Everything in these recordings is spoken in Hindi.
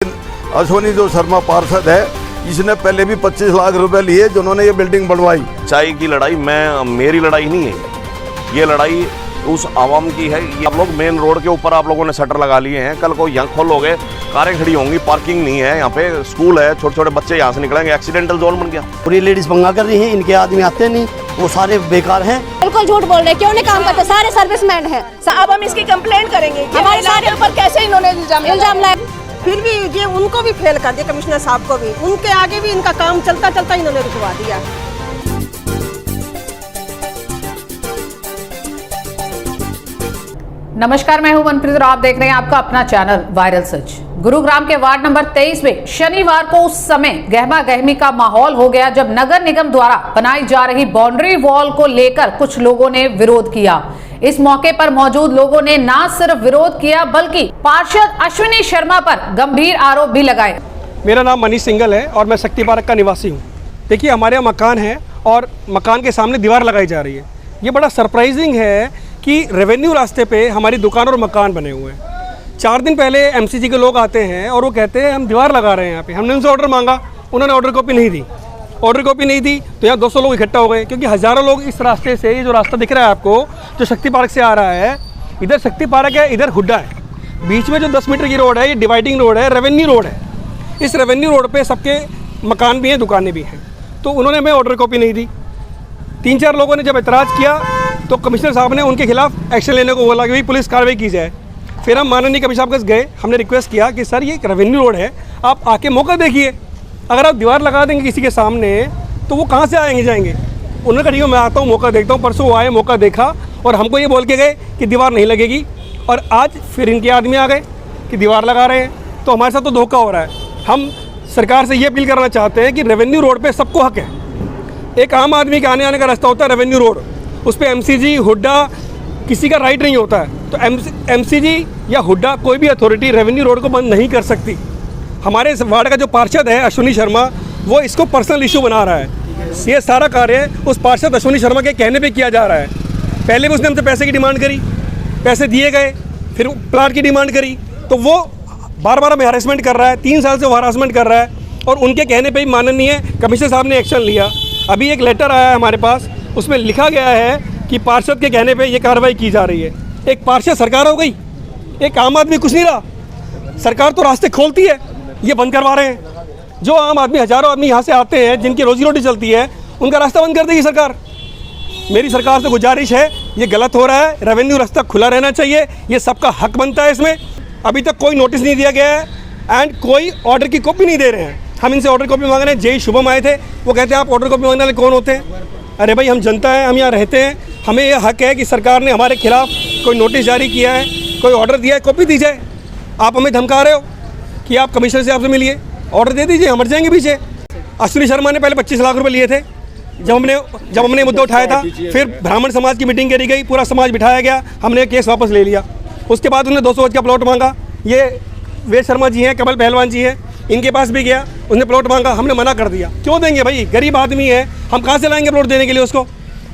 अश्विनी जो शर्मा पार्षद है, इसने पहले भी 25 लाख रुपए लिए जिन्होंने ये बिल्डिंग बनवाई। चाय की लड़ाई मेरी लड़ाई नहीं है, ये लड़ाई उस आवाम की है। ये आप लोग मेन रोड के ऊपर आप लोगों ने शटर लगा लिए हैं, कल को यहाँ खोलोगे कारें खड़ी होंगी, पार्किंग नहीं है, यहाँ पे स्कूल है, छोटे छोटे बच्चे यहाँ से निकलेंगे, एक्सीडेंटल जोन बन गया। पूरी लेडीज पंगा कर रही हैं, इनके आदमी आते नहीं, वो सारे बेकार हैं। बिल्कुल झूठ बोल रहे हैं, क्यों नहीं काम करते, सारे सर्विसमैन हैं। अब हम इसकी कंप्लेंट करेंगे हमारे सारे ऊपर कैसे इन्होंने इल्जाम लाए। फिर भी ये उनको भी फेल कर दिया, कमिश्नर साहब को भी, उनके आगे भी इनका काम चलता चलता इन्होंने रुकवा दिया। नमस्कार, मैं हूं मनप्रीत और आप देख रहे हैं आपका अपना चैनल वायरल सच। गुरुग्राम के वार्ड नंबर 23 में शनिवार को उस समय गहमा गहमी का माहौल हो गया जब नगर निगम द्वारा बनाई जा रही बाउंड्री वॉल को लेकर कुछ लोगों ने विरोध किया। इस मौके पर मौजूद लोगों ने न सिर्फ विरोध किया बल्कि पार्षद अश्विनी शर्मा पर गंभीर आरोप भी लगाए। मेरा नाम मनीष सिंगल है और मैं शक्ति पार्क का निवासी हूँ। देखिए, हमारे यहाँ मकान है और मकान के सामने दीवार लगाई जा रही है। ये बड़ा सरप्राइजिंग है कि रेवेन्यू रास्ते पे हमारी दुकान और मकान बने हुए हैं। 4 दिन पहले एमसीजी के लोग आते हैं और वो कहते हैं हम दीवार लगा रहे हैं यहाँ पे। हमने उनसे ऑर्डर मांगा, उन्होंने ऑर्डर कॉपी नहीं दी। ऑर्डर कॉपी नहीं दी तो यहाँ 200 लोग इकट्ठा हो गए, क्योंकि हज़ारों लोग इस रास्ते से, ये जो रास्ता दिख रहा है आपको, जो शक्ति पार्क से आ रहा है, इधर शक्ति पार्क है, इधर हुड्डा है। बीच में जो 10 मीटर की रोड है, ये डिवाइडिंग रोड है, रेवेन्यू रोड है। इस रेवेन्यू रोड पर सबके मकान भी हैं, दुकानें भी हैं। तो उन्होंने हमें ऑर्डर कॉपी नहीं दी। 3-4 लोगों ने जब एतराज़ किया तो कमिश्नर साहब ने उनके खिलाफ एक्शन लेने को बोला कि भाई पुलिस कार्रवाई की जाए। फिर हम माननीय कमिश्नर साहब के गए, हमने रिक्वेस्ट किया कि सर ये एक रेवेन्यू रोड है, आप आके मौका देखिए। अगर आप दीवार लगा देंगे किसी के सामने तो वो कहाँ से आएंगे जाएंगे। उन्होंने कहा ठीक है, मैं आता हूँ, मौका देखता हूँ। परसों वो आए, मौका देखा और हमको ये बोल के गए कि दीवार नहीं लगेगी। और आज फिर इनके आदमी आ गए कि दीवार लगा रहे हैं। तो हमारे साथ तो धोखा हो रहा है। हम सरकार से ये अपील करना चाहते हैं कि रेवेन्यू रोड पर सबको हक है। एक आम आदमी के आने आने का रास्ता होता है रेवेन्यू रोड, उस पर एमसीजी हुड्डा किसी का राइट नहीं होता है। तो एमसीजी या हुड्डा कोई भी अथॉरिटी रेवेन्यू रोड को बंद नहीं कर सकती। हमारे वार्ड का जो पार्षद है अश्विनी शर्मा, वो इसको पर्सनल इशू बना रहा है। ये सारा कार्य उस पार्षद अश्विनी शर्मा के कहने पे किया जा रहा है। पहले भी उसने हमसे पैसे की डिमांड करी, पैसे दिए गए, फिर प्लाट की डिमांड करी। तो वो बार बार हमें हरासमेंट कर रहा है, 3 साल से वो हरासमेंट कर रहा है। और उनके कहने पर ही माननीय कमिश्नर साहब ने एक्शन लिया। अभी एक लेटर आया है हमारे पास, उसमें लिखा गया है कि पार्षद के कहने पे ये कार्रवाई की जा रही है। एक पार्षद सरकार हो गई, एक आम आदमी कुछ नहीं रहा। सरकार तो रास्ते खोलती है, ये बंद करवा रहे हैं। जो आम आदमी, हज़ारों आदमी यहाँ से आते हैं, जिनकी रोजी रोटी चलती है, उनका रास्ता बंद कर देगी सरकार। मेरी सरकार से गुजारिश है, ये गलत हो रहा है, रेवेन्यू रास्ता खुला रहना चाहिए, ये सबका हक बनता है। इसमें अभी तक कोई नोटिस नहीं दिया गया है एंड कोई ऑर्डर की कॉपी नहीं दे रहे हैं। हम इनसे ऑर्डर कॉपी मांग रहे हैं। जय शुभम आए थे, वो कहते हैं आप ऑर्डर कॉपी मांगने वाले कौन होते हैं? अरे भाई, हम जनता हैं, हम यहाँ रहते हैं, हमें ये हक है कि सरकार ने हमारे खिलाफ कोई नोटिस जारी किया है, कोई ऑर्डर दिया है, कॉपी दी जाए। आप हमें धमका रहे हो कि आप कमिश्नर से आपसे मिलिए, ऑर्डर दे दीजिए, हम हट जाएंगे पीछे। अश्विनी शर्मा ने पहले 25 लाख रुपये लिए थे जब हमने मुद्दा उठाया था। फिर ब्राह्मण समाज की मीटिंग करी गई, पूरा समाज बिठाया गया, हमने केस वापस ले लिया। उसके बाद उन्होंने 200 गज का प्लॉट मांगा। ये वेद शर्मा जी हैं, कमल पहलवान जी हैं, इनके पास भी गया, उसने प्लॉट मांगा, हमने मना कर दिया। क्यों देंगे भाई, गरीब आदमी है, हम कहाँ से लाएंगे प्लॉट देने के लिए उसको।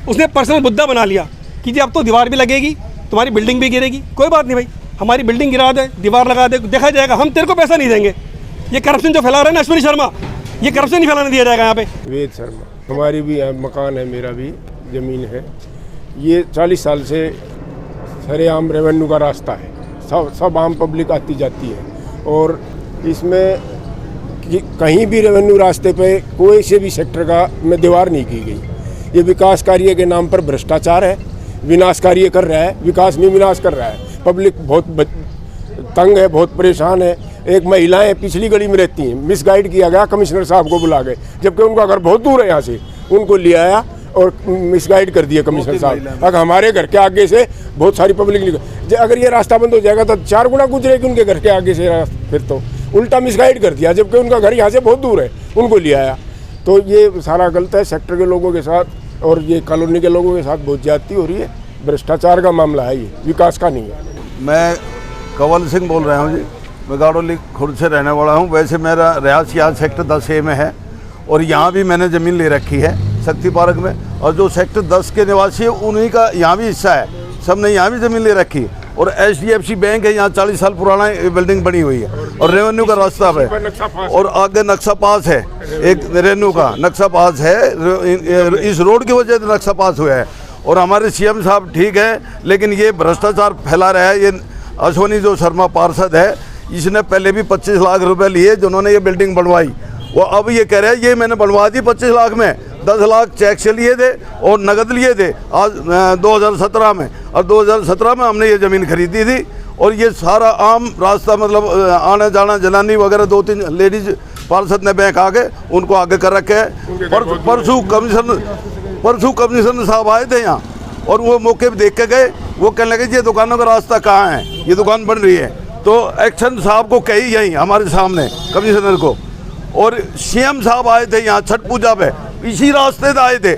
उसने पर्सनल मुद्दा बना लिया कि जी अब तो दीवार भी लगेगी, तुम्हारी बिल्डिंग भी गिरेगी। कोई बात नहीं भाई, हमारी बिल्डिंग गिरा दे, दीवार लगा दे, देखा जाएगा, हम तेरे को पैसा नहीं देंगे। ये करप्शन जो फैला रहे हैं ना अश्विनी शर्मा, ये करप्शन नहीं फैलाने दिया जाएगा यहाँ पे। वेद शर्मा, हमारी भी मकान है, मेरा भी ज़मीन है। ये 40 साल से सरेआम रेवेन्यू का रास्ता है, सब आम पब्लिक आती जाती है। और इसमें कहीं भी रेवेन्यू रास्ते पे कोई से भी सेक्टर का में दीवार नहीं की गई। ये विकास कार्य के नाम पर भ्रष्टाचार है, विनाश कार्य कर रहा है, विकास नहीं विनाश कर रहा है। पब्लिक बहुत तंग है, बहुत परेशान है। एक महिलाएं पिछली गली में रहती हैं, मिसगाइड किया गया, कमिश्नर साहब को बुला गए, जबकि उनका घर बहुत दूर है यहाँ से। उनको ले आया और मिसगाइड कर दिया कमिश्नर साहब। अगर हमारे घर के आगे से बहुत सारी पब्लिक, अगर ये रास्ता बंद हो जाएगा तो 4 गुना गुजरेगी उनके घर के आगे से। फिर तो उल्टा मिसगाइड कर दिया, जबकि उनका घर यहाँ से बहुत दूर है, उनको ले आया। तो ये सारा गलत है। सेक्टर के लोगों के साथ और ये कॉलोनी के लोगों के साथ बहुत ज्यादती हो रही है। भ्रष्टाचार का मामला है, ये विकास का नहीं है। मैं कंवल सिंह बोल रहा हूँ जी, मैं गाड़ोली खुर्द से रहने वाला हूँ। वैसे मेरा रिहायश यहाँ सेक्टर 10A में है और यहाँ भी मैंने ज़मीन ले रखी है शक्ति पार्क में। और जो सेक्टर 10 के निवासी है, उन्हीं का यहाँ भी हिस्सा है, सब ने यहाँ भी ज़मीन ले रखी है। और HDFC बैंक है, यहाँ 40 साल पुराना ये बिल्डिंग बनी हुई है और रेवेन्यू का रास्ता है और आगे नक्शा पास है, एक रेवेन्यू का नक्शा पास है, इस रोड की वजह से नक्शा पास हुआ है। और हमारे CM साहब ठीक है, लेकिन ये भ्रष्टाचार फैला रहा है। ये अश्वनी जो शर्मा पार्षद है, इसने पहले भी 25 लाख रुपए लिए जिन्होंने ये बिल्डिंग बनवाई, वो अब ये कह रहे हैं ये मैंने बनवा दी 25 लाख में, 10 लाख चेक से लिए थे और नगद लिए थे आज 2017 में, और 2017 में हमने ये ज़मीन खरीदी थी। और ये सारा आम रास्ता मतलब आना जाना जनानी वगैरह 2-3 लेडीज पार्षद ने बैंक आके उनको आगे कर रखे है। परसों कमिश्नर साहब आए थे यहाँ और वो मौके पे देख के गए, वो कहने लगे ये दुकानों का रास्ता कहाँ है, ये दुकान बन रही है। तो एक्शन साहब को कही यहीं हमारे सामने कमिश्नर को, और CM साहब आए थे यहाँ छठ पूजा पे, इसी रास्ते से आए थे।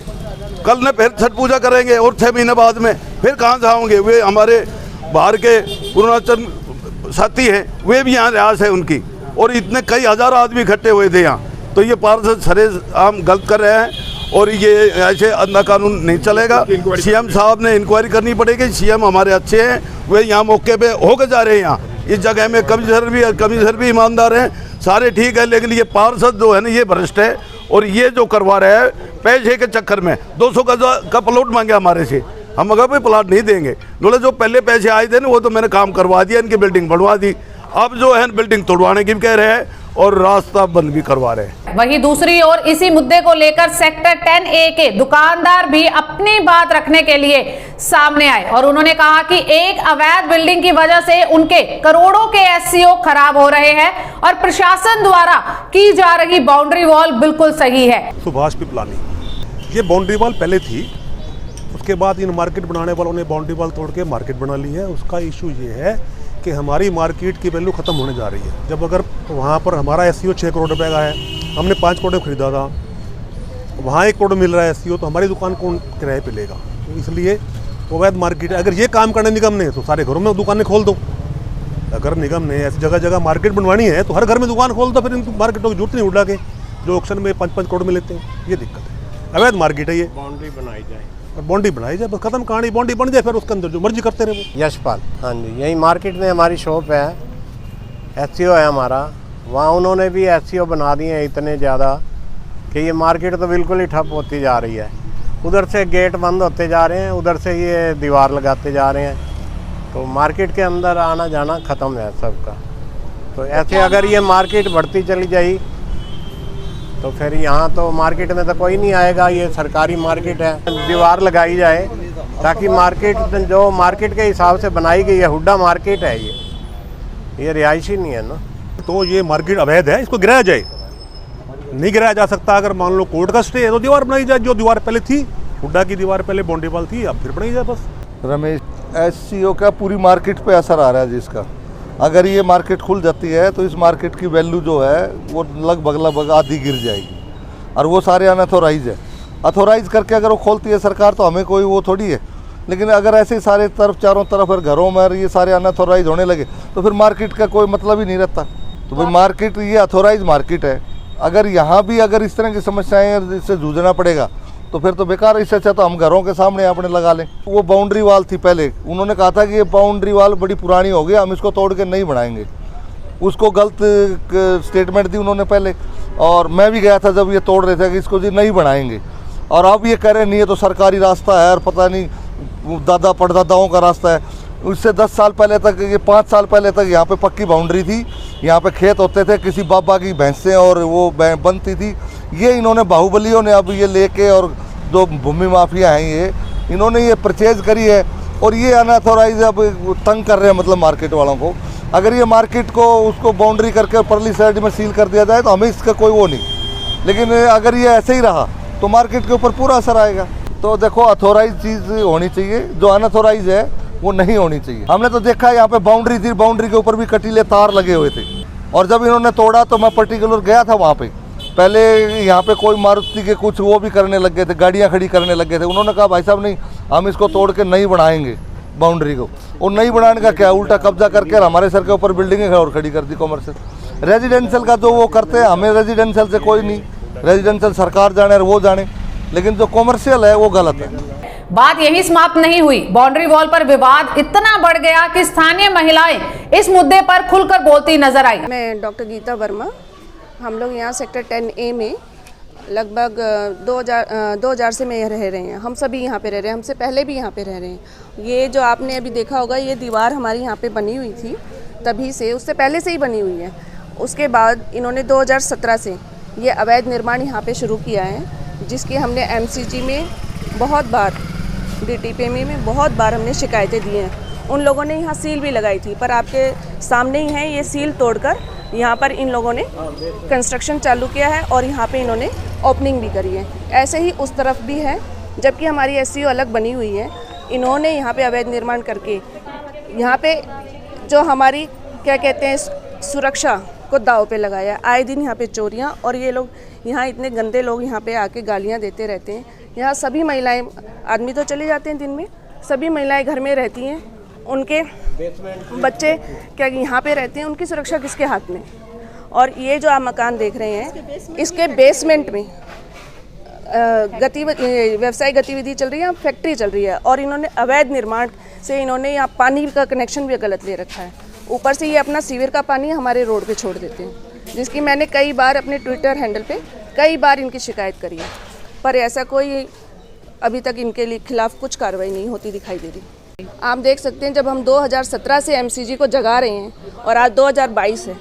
कल ने फिर छठ पूजा करेंगे और 6 महीने बाद में फिर कहाँ जाओगे। वे हमारे बाहर के पूर्णाचल साथी हैं, वे भी यहाँ रिहायश है उनकी, और इतने कई हज़ार आदमी इकट्ठे हुए थे यहाँ। तो ये पार्षद सरे आम गलत कर रहे हैं और ये ऐसे अंधा कानून नहीं चलेगा। CM साहब ने इंक्वायरी करनी पड़ेगी। CM हमारे अच्छे हैं, वे यहाँ मौके पे होकर जा रहे हैं। यहाँ इस जगह में कमिश्नर भी ईमानदार हैं, सारे ठीक है, लेकिन ये पार्षद जो है ना ये भ्रष्ट है। और ये जो करवा रहे हैं पैसे के चक्कर में 200 गज का प्लॉट मांगे हमारे से, हम अगर भी प्लॉट नहीं देंगे। बोले जो पहले पैसे आए थे ना वो तो मैंने काम करवा दिया, इनकी बिल्डिंग बनवा दी, अब जो है बिल्डिंग तोड़वाने की भी कह रहे हैं और रास्ता बंद भी करवा रहे हैं। वहीं दूसरी ओर इसी मुद्दे को लेकर सेक्टर 10A के दुकानदार भी अपनी बात रखने के लिए सामने आए और उन्होंने कहा कि एक अवैध बिल्डिंग की वजह से उनके करोड़ों के SCO खराब हो रहे हैं और प्रशासन द्वारा की जा रही बाउंड्री वॉल बिल्कुल सही है। सुभाष पिपलानी, ये बाउंड्री वॉल पहले थी, उसके बाद इन मार्केट बनाने वालों ने बाउंड्री वॉल तोड़ के मार्केट बना ली है। उसका इशू ये है कि हमारी मार्केट की वैल्यू ख़त्म होने जा रही है। जब अगर वहाँ पर हमारा SCO 6 करोड़ रुपए का है, हमने 5 करोड़ में खरीदा था, वहाँ 1 करोड़ मिल रहा है SCO, तो हमारी दुकान कौन किराए पे लेगा। तो इसलिए अवैध मार्केट है। अगर ये काम करना निगम ने तो सारे घरों में दुकानें खोल दो। अगर निगम ने ऐसी जगह जगह मार्केट बनवानी है तो हर घर में दुकान खोल दो, फिर इन मार्केटों की जरूरत नहीं उड़ा के जो ऑक्शन में 5-5 करोड़ में लेते हैं। ये दिक्कत है, अवैध मार्केट है ये। बाउंड्री बनाई जाए और बाउंड्री बनाई जाए, बस खत्म कहानी। बाउंड्री बन जाए फिर उसके अंदर जो मर्जी करते रहे। यशपाल, हाँ जी, यही मार्केट में हमारी शॉप है, SCO है हमारा। वहाँ उन्होंने भी SCO बना दिए हैं इतने ज़्यादा कि ये मार्केट तो बिल्कुल ही ठप होती जा रही है। उधर से गेट बंद होते जा रहे हैं, उधर से ये दीवार लगाते जा रहे हैं, तो मार्केट के अंदर आना जाना ख़त्म है सबका। तो ऐसे अगर ये मार्केट बढ़ती चली जाए तो फिर यहाँ तो मार्केट में तो कोई नहीं आएगा। ये सरकारी मार्केट है, दीवार लगाई जाए ताकि मार्केट जो मार्केट के हिसाब से बनाई गई है, हुड्डा मार्केट है ये रिहायशी नहीं है ना। तो ये मार्केट अवैध है, इसको गिराया जाए। नहीं गिराया जा सकता, अगर मान लो कोर्ट का स्टे है तो दीवार बनाई जाए। जो दीवार पहले थी, हुड्डा की दीवार पहले बाउंड्री वॉल थी, अब फिर बनाई जाए बस। रमेश, SCO का पूरी मार्केट पे असर आ रहा है जिसका। अगर ये मार्केट खुल जाती है तो इस मार्केट की वैल्यू जो है वो लगभग आधी गिर जाएगी। और वो सारे अनऑथोराइज है। अथोराइज करके अगर वो खोलती है सरकार तो हमें कोई वो थोड़ी है। लेकिन अगर ऐसे सारे तरफ चारों तरफ घरों में ये सारे अनऑथोराइज होने लगे तो फिर मार्केट का कोई मतलब ही नहीं रहता। तो भाई मार्केट ये अथोराइज मार्केट है। अगर यहाँ भी अगर इस तरह की समस्याएं इससे जूझना पड़ेगा तो फिर तो बेकार। इससे अच्छा तो हम घरों के सामने अपने लगा लें। वो बाउंड्री वाल थी पहले, उन्होंने कहा था कि ये बाउंड्री वाल बड़ी पुरानी हो गई, हम इसको तोड़ के नहीं बनाएंगे। उसको गलत स्टेटमेंट दी उन्होंने पहले, और मैं भी गया था जब ये तोड़ रहे थे कि इसको जी नहीं बनाएंगे। और अब ये कह रहे नहीं, ये तो सरकारी रास्ता है और पता नहीं दादा परदादाओं का रास्ता है। उससे 10 साल पहले तक, ये 5 साल पहले तक यहाँ पे पक्की बाउंड्री थी, यहाँ पे खेत होते थे, किसी बाबा की भैंसें और वो बनती थी। ये इन्होंने बाहुबलियों ने अब ये लेके, और जो भूमि माफिया हैं ये, इन्होंने ये परचेज करी है और ये अनऑथोराइज अब तंग कर रहे हैं मतलब मार्केट वालों को। अगर ये मार्केट को उसको बाउंड्री करके परली साइड में सील कर दिया जाए तो हमें इसका कोई वो नहीं। लेकिन अगर ये ऐसे ही रहा तो मार्केट के ऊपर पूरा असर आएगा। तो देखो, अथोराइज चीज़ होनी चाहिए, जो अनऑथोराइज है वो नहीं होनी चाहिए। हमने तो देखा यहाँ पे बाउंड्री थी, बाउंड्री के ऊपर भी कटीले तार लगे हुए थे। और जब इन्होंने तोड़ा तो मैं पर्टिकुलर गया था वहाँ पे। पहले यहाँ पे कोई मारुति के कुछ वो भी करने लग गए थे, गाड़ियाँ खड़ी करने लग गए थे। उन्होंने कहा भाई साहब नहीं, हम इसको तोड़ के नहीं बनाएंगे बाउंड्री को। और नहीं बनाने का क्या, उल्टा कब्जा करके हमारे सर के ऊपर बिल्डिंगें और खड़ी कर दी कॉमर्शियल। रेजिडेंशियल का जो वो करते हैं, हमें रेजिडेंशियल से कोई नहीं, रेजिडेंशियल सरकार जाने और वो जाने, लेकिन जो कॉमर्शियल है वो गलत है। बात यही समाप्त नहीं हुई। बाउंड्री वॉल पर विवाद इतना बढ़ गया कि स्थानीय महिलाएं इस मुद्दे पर खुलकर बोलती नजर आई। मैं डॉक्टर गीता वर्मा, हम लोग यहाँ सेक्टर 10A में लगभग 2000 से मैं रह रहे हैं। हम सभी यहाँ पे रह रहे हैं, हमसे पहले भी यहाँ पे रह रहे हैं। ये जो आपने अभी देखा होगा, ये दीवार हमारी यहाँ पे बनी हुई थी तभी से, उससे पहले से ही बनी हुई है। उसके बाद इन्होंने 2017 से ये अवैध निर्माण यहाँ पे शुरू किया है, जिसकी हमने MCG में बहुत बार, DTPM में बहुत बार हमने शिकायतें दी हैं। उन लोगों ने यहाँ सील भी लगाई थी, पर आपके सामने ही है, ये सील तोड़कर यहाँ पर इन लोगों ने कंस्ट्रक्शन चालू किया है और यहाँ पे इन्होंने ओपनिंग भी करी है। ऐसे ही उस तरफ भी है, जबकि हमारी SCO अलग बनी हुई है। इन्होंने यहाँ पे अवैध निर्माण करके यहाँ पे जो हमारी क्या कहते हैं सुरक्षा को दाव पे लगाया। आए दिन यहाँ पे चोरियाँ, और ये लोग यहाँ इतने गंदे लोग यहाँ पे आके गालियाँ देते रहते हैं। यहाँ सभी महिलाएं, आदमी तो चले जाते हैं दिन में, सभी महिलाएं घर में रहती हैं, उनके बच्चे क्या यहाँ पे रहते हैं, उनकी सुरक्षा किसके हाथ में। और ये जो आप मकान देख रहे हैं, इसके बेसमेंट में व्यवसायिक गतिविधि चल रही है, फैक्ट्री चल रही है, और इन्होंने अवैध निर्माण से इन्होंने यहाँ पानी का कनेक्शन भी गलत ले रखा है। ऊपर से ये अपना सीवर का पानी हमारे रोड पे छोड़ देते हैं, जिसकी मैंने कई बार अपने ट्विटर हैंडल पे कई बार इनकी शिकायत करी है, पर ऐसा कोई अभी तक इनके खिलाफ कुछ कार्रवाई नहीं होती दिखाई दे रही। आप देख सकते हैं, जब हम 2017 से MCG को जगा रहे हैं और आज 2022 है,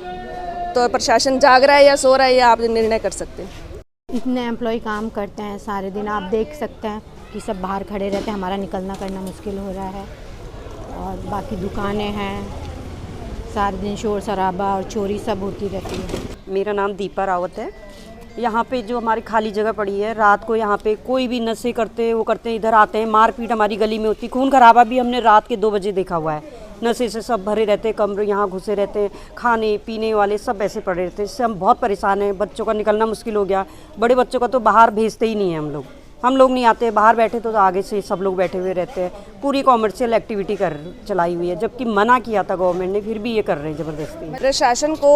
तो प्रशासन जाग रहा है या सो रहा है, या आप निर्णय कर सकते हैं। इतने एम्प्लॉय काम करते हैं सारे दिन, आप देख सकते हैं कि सब बाहर खड़े रहते हैं, हमारा निकलना करना मुश्किल हो रहा है। और बाकी दुकानें हैं, सारे दिन शोर शराबा और चोरी सब होती रहती है। मेरा नाम दीपा रावत है। यहाँ पे जो हमारी खाली जगह पड़ी है, रात को यहाँ पे कोई भी नशे करते वो करते इधर आते हैं, मारपीट हमारी गली में होती, खून खराबा भी हमने रात के 2 बजे देखा हुआ है। नशे से सब भरे रहते हैं, कमरे यहाँ घुसे रहते हैं, खाने पीने वाले सब ऐसे पड़े रहते हैं। इससे हम बहुत परेशान हैं, बच्चों का निकलना मुश्किल हो गया। बड़े बच्चों का तो बाहर भेजते ही नहीं है हम लोग नहीं आते, बाहर बैठे तो आगे से सब लोग बैठे हुए रहते हैं। पूरी कॉमर्शियल एक्टिविटी चलाई हुई है, जबकि मना किया था गवर्नमेंट ने, फिर भी ये कर रहे हैं ज़बरदस्ती। प्रशासन को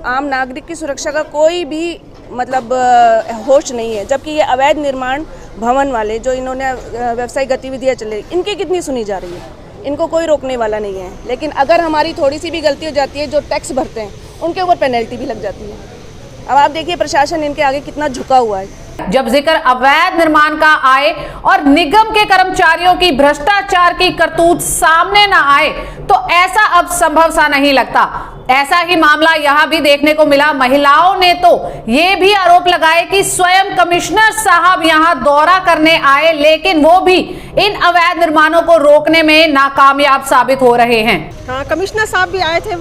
आम नागरिक की सुरक्षा का कोई भी मतलब होश नहीं है, जबकि ये अवैध निर्माण भवन वाले जो इन्होंने व्यवसायिक गतिविधियाँ चल रही, इनकी कितनी सुनी जा रही है, इनको कोई रोकने वाला नहीं है। लेकिन अगर हमारी थोड़ी सी भी गलती हो जाती है, जो टैक्स भरते हैं उनके ऊपर पेनल्टी भी लग जाती है। अब आप देखिए प्रशासन इनके आगे कितना झुका हुआ है। जब जिक्र अवैध निर्माण का आए और निगम के कर्मचारियों की भ्रष्टाचार की करतूत सामने न आए, तो ऐसा अब संभव सा नहीं लगता। ऐसा ही मामला यहां भी देखने को मिला। महिलाओं ने तो ये भी आरोप लगाए कि स्वयं कमिश्नर साहब यहां दौरा करने आए, लेकिन वो भी इन अवैध निर्माणों को रोकने में नाकामयाब साबित हो रहे हैं। हाँ, कमिश्नर साहब भी आए थे,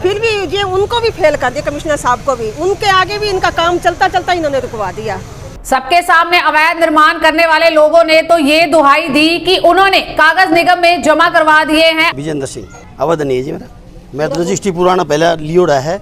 फिर भी ये उनको भी फेल कर दिया, कमिश्नर साहब को भी। उनके आगे भी इनका काम चलता चलता इन्होंने रुकवा दिया। सबके सामने अवैध निर्माण करने वाले लोगों ने तो ये दुहाई दी कि उन्होंने कागज निगम में जमा करवा दिए हैं। विजेंद्र सिंह अवध नहीं है जी मेरा तो रजिस्ट्री पुराना पहले लियोड़ा है।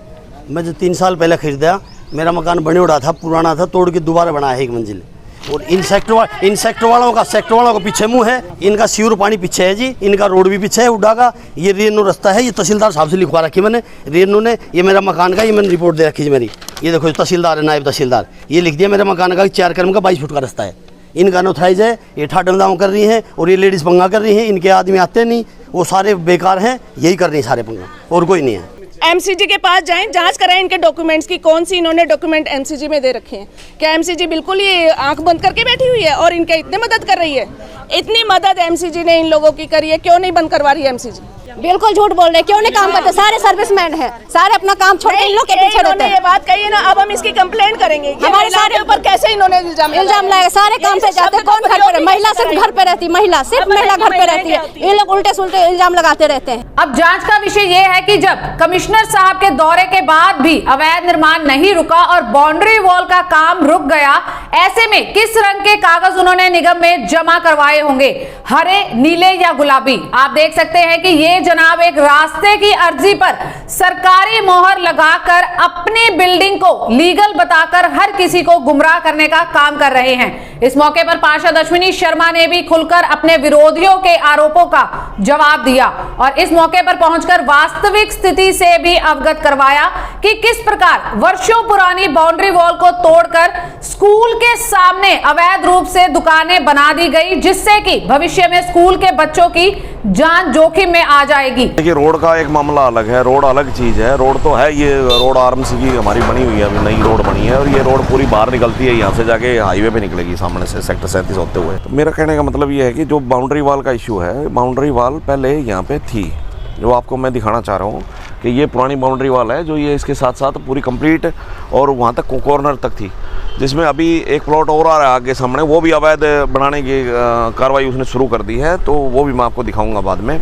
मैं जो 3 साल पहले खरीदा, मेरा मकान बने उड़ा था, पुराना था, तोड़ के दोबारा बना है 1 मंजिल। और इन सेक्टर वालों का पीछे मुंह है, इनका सीवर पानी पीछे है जी, इनका रोड भी पीछे है उड़ा का। ये रेनू रास्ता है, ये तहसीलदार साहब से लिखवा रखी मैंने, रेनू ने, ये मेरा मकान का, ये मैंने रिपोर्ट दे रखी है मेरी। ये देखो तहसीलदार है, नायब तहसीलदार, ये लिख दिया मेरे मकान का 4 क्रम का 22 फुट का रास्ता है। इनका अनऑथराइज है, ये ठाडम दाम कर रही हैं और ये लेडीज़ पंगा कर रही हैं। इनके आदमी आते नहीं, वो सारे बेकार हैं, यही कर रही हैं सारे पंगा, और कोई नहीं है। MCG के पास जाएं, जांच कराएं इनके डॉक्यूमेंट्स की, कौन सी इन्होंने डॉक्यूमेंट MCG में दे रखे हैं। क्या MCG बिल्कुल ये आंख बंद करके बैठी हुई है और इनके इतने मदद कर रही है? इतनी मदद MCG ने इन लोगों की करी है, क्यों नहीं बंद करवा रही है MCG? बिल्कुल झूठ बोल रहे, क्यों नहीं काम करते? सारे सर्विसमैन हैं, सारे अपना काम छोड़ के इन लोग के पीछे रहते हैं। ये बात कही है ना, अब हम इसकी कंप्लेंट करेंगे। हमारे सारे ऊपर कैसे इन्होंने इल्जाम लगाया? सारे काम पे जाते, कौन घर पे? महिला सिर्फ घर पे रहती, महिला सिर्फ महिला घर पे रहती है। ये लोग उल्टे सुल्टे इल्जाम लगाते रहते हैं। अब जांच का विषय ये है कि जब कमिश्नर साहब के दौरे के बाद भी अवैध निर्माण नहीं रुका और बाउंड्री वॉल का काम रुक गया, ऐसे में किस रंग के कागज उन्होंने निगम में जमा करवाए होंगे, हरे, नीले या गुलाबी? आप देख सकते हैं कि ये जनाब एक रास्ते की अर्जी पर सरकारी मोहर लगाकर अपनी बिल्डिंग को लीगल बताकर हर किसी को गुमराह करने का काम कर रहे हैं। इस मौके पर पार्षद अश्विनी शर्मा ने भी खुलकर अपने विरोधियों के आरोपों का जवाब दिया और इस मौके पर पहुंचकर वास्तविक स्थिति से भी अवगत करवाया कि किस प्रकार वर्षों पुरानी बाउंड्री वॉल को तोड़कर स्कूल के सामने अवैध रूप से दुकानें बना दी गई, जिससे कि भविष्य में स्कूल के बच्चों की जान जोखिम में आ जाएगी। देखिए, रोड का एक मामला अलग है, रोड अलग चीज़ है। रोड तो है, ये रोड आरएमसी की हमारी बनी हुई है, अभी नई रोड बनी है और ये रोड पूरी बाहर निकलती है, यहाँ से जाके हाईवे पे निकलेगी सामने से सेक्टर 37 होते हुए। तो मेरा कहने का मतलब ये है कि जो बाउंड्री वॉल का इशू है, बाउंड्री वॉल पहले यहाँ पे थी, जो आपको मैं दिखाना चाह रहा हूँ कि ये पुरानी बाउंड्री वॉल है जो ये इसके साथ साथ पूरी कंप्लीट और वहाँ तक कॉर्नर तक थी, जिसमें अभी एक प्लॉट और आ रहा है आगे सामने, वो भी अवैध बनाने की कार्रवाई उसने शुरू कर दी है, तो वो भी मैं आपको दिखाऊंगा बाद में।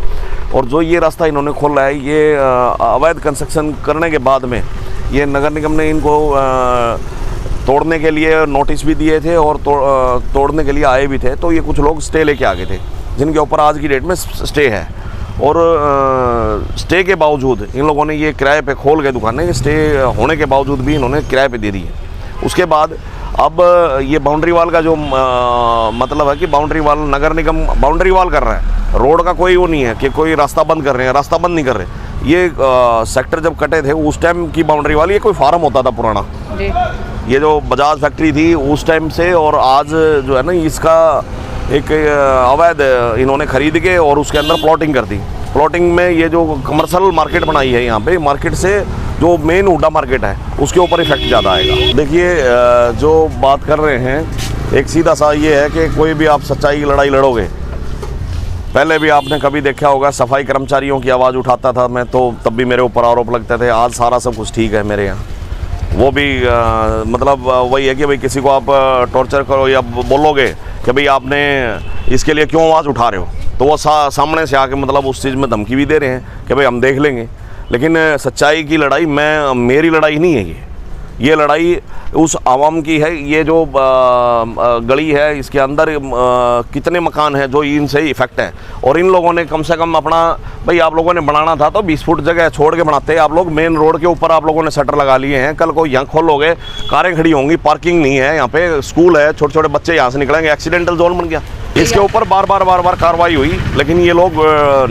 और जो ये रास्ता इन्होंने खोला है, ये अवैध कंस्ट्रक्शन करने के बाद में ये नगर निगम ने इनको तोड़ने के लिए नोटिस भी दिए थे और तोड़ने के लिए आए भी थे, तो ये कुछ लोग स्टे लेके आ गए थे, जिनके ऊपर आज की डेट में स्टे है। और स्टे के बावजूद इन लोगों ने ये किराए पे खोल के दुकानें, स्टे होने के बावजूद भी इन्होंने किराए पे दे दी है। उसके बाद अब ये बाउंड्री वॉल का जो मतलब है कि बाउंड्री वॉल नगर निगम बाउंड्री वॉल कर रहा है, रोड का कोई वो नहीं है कि कोई रास्ता बंद कर रहे हैं, रास्ता बंद नहीं कर रहे। ये सेक्टर जब कटे थे उस टाइम की बाउंड्री वॉल, ये कोई फार्म होता था पुराना, ये जो बजाज फैक्ट्री थी उस टाइम से, और आज जो है ना इसका एक अवैध इन्होंने खरीद के और उसके अंदर प्लॉटिंग कर दी। प्लॉटिंग में ये जो कमर्शियल मार्केट बनाई है यहाँ पे, मार्केट से जो मेन हुडा मार्केट है उसके ऊपर इफेक्ट ज़्यादा आएगा। देखिए, जो बात कर रहे हैं एक सीधा सा ये है कि कोई भी आप सच्चाई की लड़ाई लड़ोगे, पहले भी आपने कभी देखा होगा सफाई कर्मचारियों की आवाज़ उठाता था मैं, तो तब भी मेरे ऊपर आरोप लगते थे। आज सारा सब कुछ ठीक है मेरे यहाँ, वो भी मतलब वही है कि भाई किसी को आप टॉर्चर करो या बोलोगे कि भाई आपने इसके लिए क्यों आवाज़ उठा रहे हो, तो वो सामने से आके मतलब उस चीज़ में धमकी भी दे रहे हैं कि भाई हम देख लेंगे। लेकिन सच्चाई की लड़ाई मेरी लड़ाई नहीं है, ये लड़ाई उस आवाम की है। ये जो गली है इसके अंदर कितने मकान हैं जो इनसे इफेक्ट है, और इन लोगों ने कम से कम अपना, भाई आप लोगों ने बनाना था तो 20 फुट जगह छोड़ के बनाते। आप लोग मेन रोड के ऊपर आप लोगों ने शटर लगा लिए हैं, कल को यहाँ खोलोगे कारें खड़ी होंगी, पार्किंग नहीं है, यहाँ पे स्कूल है, छोटे छोटे बच्चे यहाँ से निकलेंगे, एक्सीडेंटल जोन बन गया। इसके ऊपर बार बार कार्रवाई हुई, लेकिन ये लोग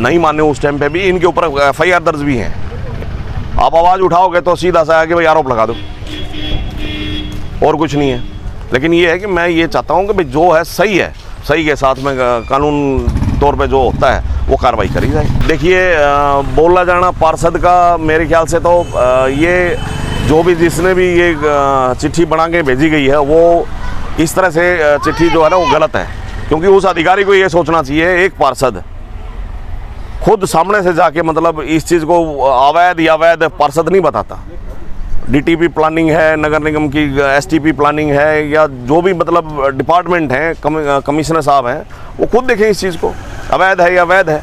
नहीं माने। उस टाइम पे भी इनके ऊपर FIR दर्ज भी हैं। आप आवाज़ उठाओगे तो सीधा सा है कि भाई आरोप लगा दो, और कुछ नहीं है। लेकिन ये है कि मैं ये चाहता हूँ कि भाई जो है सही के साथ में कानून तौर पे जो होता है वो कार्रवाई करी जाए। देखिए, बोला जाना पार्षद का मेरे ख्याल से तो ये जो भी जिसने भी ये चिट्ठी बना के भेजी गई है, वो इस तरह से चिट्ठी जो है ना वो गलत है, क्योंकि उस अधिकारी को ये सोचना चाहिए, एक पार्षद खुद सामने से जाके मतलब इस चीज़ को अवैध या वैध पार्षद नहीं बताता। DTP प्लानिंग है, नगर निगम की STP प्लानिंग है, या जो भी मतलब डिपार्टमेंट हैं, कमिश्नर साहब हैं, वो खुद देखें इस चीज़ को, अवैध है या वैध है।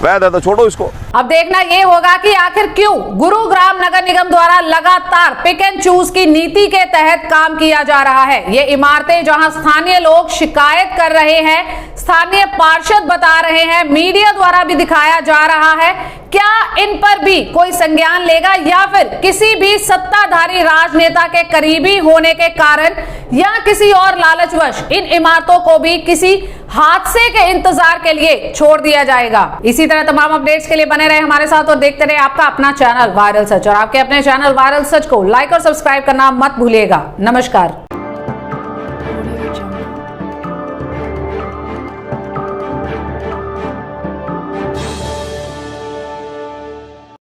वैध है तो छोड़ो इसको। अब देखना ये होगा कि आखिर क्यों गुरुग्राम नगर निगम द्वारा लगातार पिक एंड चूज की नीति के तहत काम किया जा रहा है। ये इमारतें जहां स्थानीय लोग शिकायत कर रहे हैं, स्थानीय पार्षद बता रहे हैं, मीडिया द्वारा भी दिखाया जा रहा है, क्या इन पर भी कोई संज्ञान लेगा, या फिर किसी भी सत्ताधारी राजनेता के करीबी होने के कारण या किसी और लालचवश इन इमारतों को भी किसी हादसे के इंतजार के लिए छोड़ दिया जाएगा। इसी तरह तमाम अपडेट्स के लिए बने रहे हमारे साथ और देखते रहे आपका अपना चैनल वायरल सच। और आपके अपने चैनल वायरल सच को लाइक और सब्सक्राइब करना मत भूलिएगा। नमस्कार।